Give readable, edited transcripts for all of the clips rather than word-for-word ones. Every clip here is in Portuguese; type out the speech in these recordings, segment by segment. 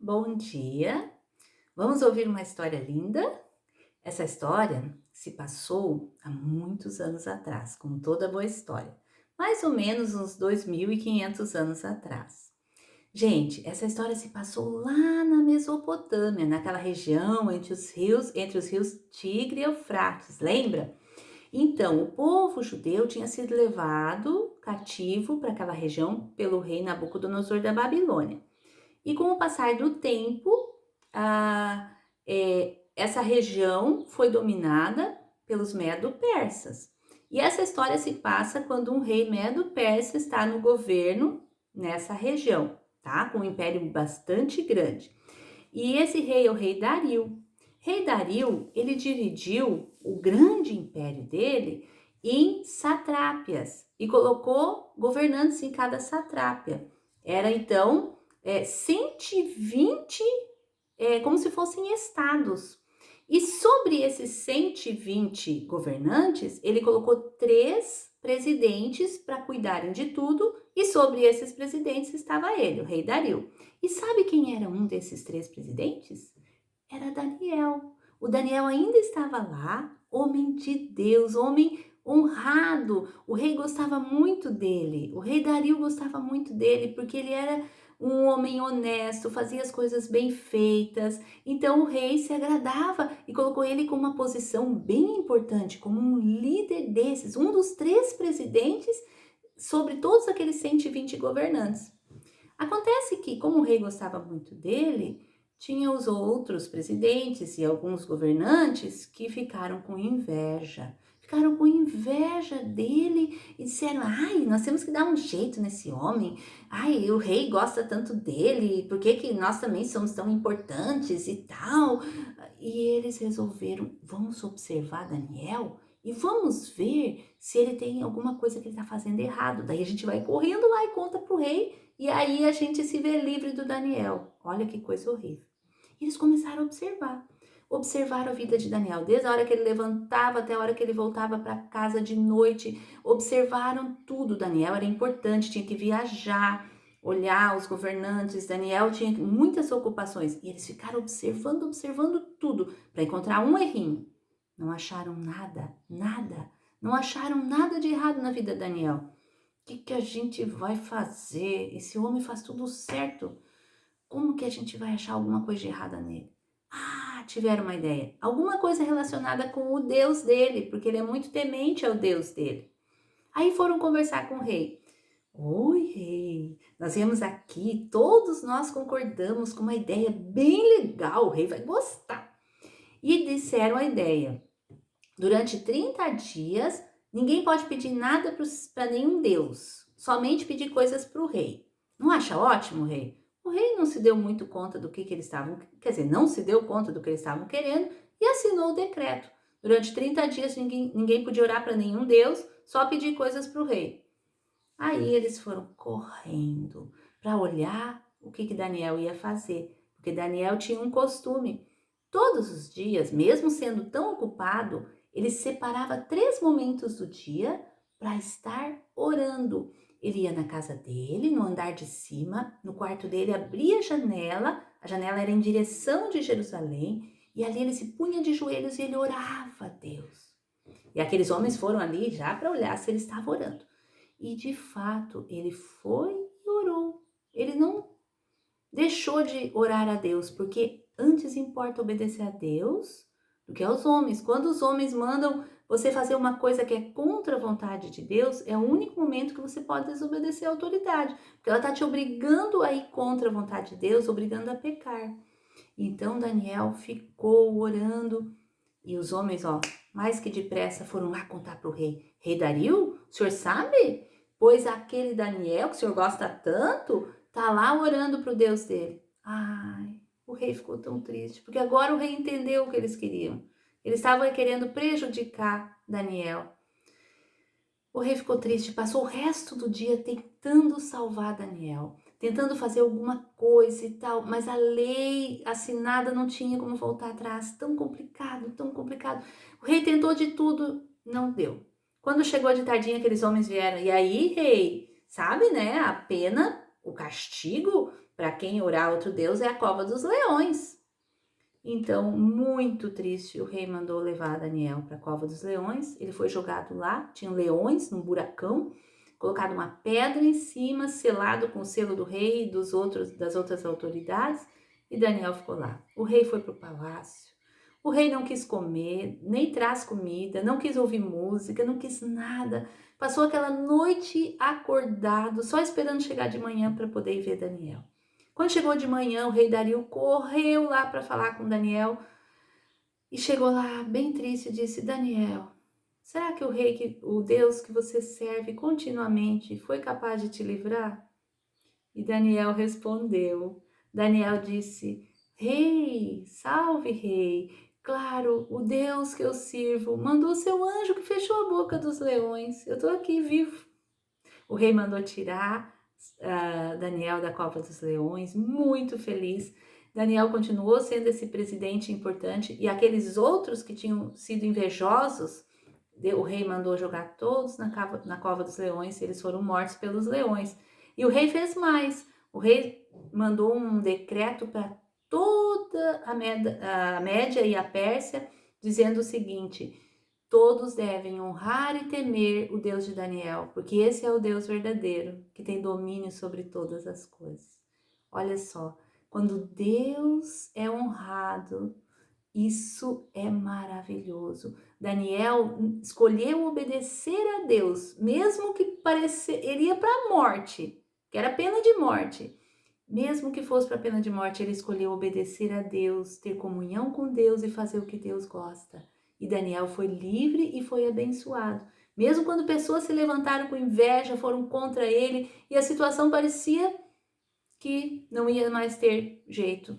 bom dia. Vamos ouvir uma história linda? Essa história se passou há muitos anos atrás, como toda boa história, mais ou menos uns 2.500 anos atrás. Gente, essa história se passou lá na Mesopotâmia, naquela região entre os rios Tigre e Eufrates, lembra? Então, o povo judeu tinha sido levado cativo para aquela região pelo rei Nabucodonosor da Babilônia. E com o passar do tempo, a essa região foi dominada pelos medo-persas. E essa história se passa quando um rei medo-persa está no governo nessa região, tá? Com um império bastante grande. E esse rei é o rei Dario. Rei Dario, ele dividiu o grande império dele em satrápias e colocou governantes em cada satrápia. Era então 120, como se fossem estados. E sobre esses 120 governantes, ele colocou 3 presidentes para cuidarem de tudo, e sobre esses presidentes estava ele, o rei Dario. E sabe quem era um desses 3 presidentes? Era Daniel. O Daniel ainda estava lá, homem de Deus, homem honrado. O rei gostava muito dele. O rei Dario gostava muito dele porque ele era um homem honesto, fazia as coisas bem feitas. Então o rei se agradava e colocou ele com uma posição bem importante, como um líder desses, um dos 3 presidentes sobre todos aqueles 120 governantes. Acontece que, como o rei gostava muito dele, tinha os outros presidentes e alguns governantes que ficaram com inveja. Ficaram com inveja dele e disseram: ai, nós temos que dar um jeito nesse homem. Ai, o rei gosta tanto dele, por que que nós também somos tão importantes e tal? E eles resolveram: vamos observar Daniel e vamos ver se ele tem alguma coisa que ele está fazendo errado. Daí a gente vai correndo lá e conta para o rei e aí a gente se vê livre do Daniel. Olha que coisa horrível. E eles começaram a observar. Observaram a vida de Daniel, desde a hora que ele levantava até a hora que ele voltava para casa de noite. Observaram tudo. Daniel era importante, tinha que viajar, olhar os governantes. Daniel tinha muitas ocupações. E eles ficaram observando, observando tudo, para encontrar um errinho. Não acharam nada, nada. Não acharam nada de errado na vida de Daniel. O que a gente vai fazer? Esse homem faz tudo certo. Como que a gente vai achar alguma coisa de errada nele? Ah, tiveram uma ideia. Alguma coisa relacionada com o Deus dele, porque ele é muito temente ao Deus dele. Aí foram conversar com o rei. Oi, rei, nós viemos aqui, todos nós concordamos com uma ideia bem legal, o rei vai gostar. E disseram a ideia: durante 30 dias, ninguém pode pedir nada para nenhum deus, somente pedir coisas para o rei. Não acha ótimo, rei? O rei não se deu muito conta do que eles estavam, quer dizer, não se deu conta do que eles estavam querendo e assinou o decreto. Durante 30 dias, ninguém podia orar para nenhum deus, só pedir coisas para o rei. Aí eles foram correndo para olhar o que Daniel ia fazer, porque Daniel tinha um costume. Todos os dias, mesmo sendo tão ocupado, ele separava 3 momentos do dia para estar orando. Ele ia na casa dele, no andar de cima, no quarto dele, abria a janela era em direção de Jerusalém, e ali ele se punha de joelhos e ele orava a Deus. E aqueles homens foram ali já para olhar se ele estava orando. E de fato, ele foi e orou. Ele não deixou de orar a Deus, porque antes importa obedecer a Deus do que aos homens. Quando os homens mandam você fazer uma coisa que é contra a vontade de Deus, é o único momento que você pode desobedecer a autoridade, porque ela está te obrigando a ir contra a vontade de Deus, obrigando a pecar. Então Daniel ficou orando e os homens, mais que depressa foram lá contar para o rei. Rei Dario, o senhor sabe? Pois aquele Daniel que o senhor gosta tanto, tá lá orando para o Deus dele. Ai, o rei ficou tão triste, porque agora o rei entendeu o que eles queriam. Eles estavam querendo prejudicar Daniel. O rei ficou triste, passou o resto do dia tentando salvar Daniel, tentando fazer alguma coisa e tal, mas a lei assinada não tinha como voltar atrás. Tão complicado, tão complicado. O rei tentou de tudo, não deu. Quando chegou de tardinha, aqueles homens vieram. E aí, rei, sabe, né? A pena, o castigo para quem orar a outro Deus é a cova dos leões. Então, muito triste, o rei mandou levar Daniel para a cova dos leões. Ele foi jogado lá, tinha leões num buracão, colocado uma pedra em cima, selado com o selo do rei e das outras autoridades, e Daniel ficou lá. O rei foi para o palácio. O rei não quis comer, nem traz comida, não quis ouvir música, não quis nada. Passou aquela noite acordado, só esperando chegar de manhã para poder ir ver Daniel. Quando chegou de manhã, o rei Dario correu lá para falar com Daniel e chegou lá bem triste e disse: Daniel, será que o Deus que você serve continuamente foi capaz de te livrar? E Daniel respondeu. Daniel disse: Rei, salve rei, claro, o Deus que eu sirvo mandou seu anjo que fechou a boca dos leões. Eu estou aqui vivo. O rei mandou tirar Daniel da cova dos leões, muito feliz. Daniel continuou sendo esse presidente importante e aqueles outros que tinham sido invejosos, o rei mandou jogar todos na cova dos leões, eles foram mortos pelos leões. E o rei fez mais, o rei mandou um decreto para toda a Média e a Pérsia, dizendo o seguinte: todos devem honrar e temer o Deus de Daniel, porque esse é o Deus verdadeiro, que tem domínio sobre todas as coisas. Olha só, quando Deus é honrado, isso é maravilhoso. Daniel escolheu obedecer a Deus, mesmo que ele ia para a morte, que era pena de morte. Mesmo que fosse para a pena de morte, ele escolheu obedecer a Deus, ter comunhão com Deus e fazer o que Deus gosta. E Daniel foi livre e foi abençoado. Mesmo quando pessoas se levantaram com inveja, foram contra ele e a situação parecia que não ia mais ter jeito,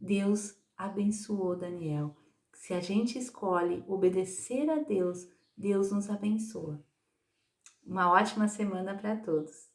Deus abençoou Daniel. Se a gente escolhe obedecer a Deus, Deus nos abençoa. Uma ótima semana para todos.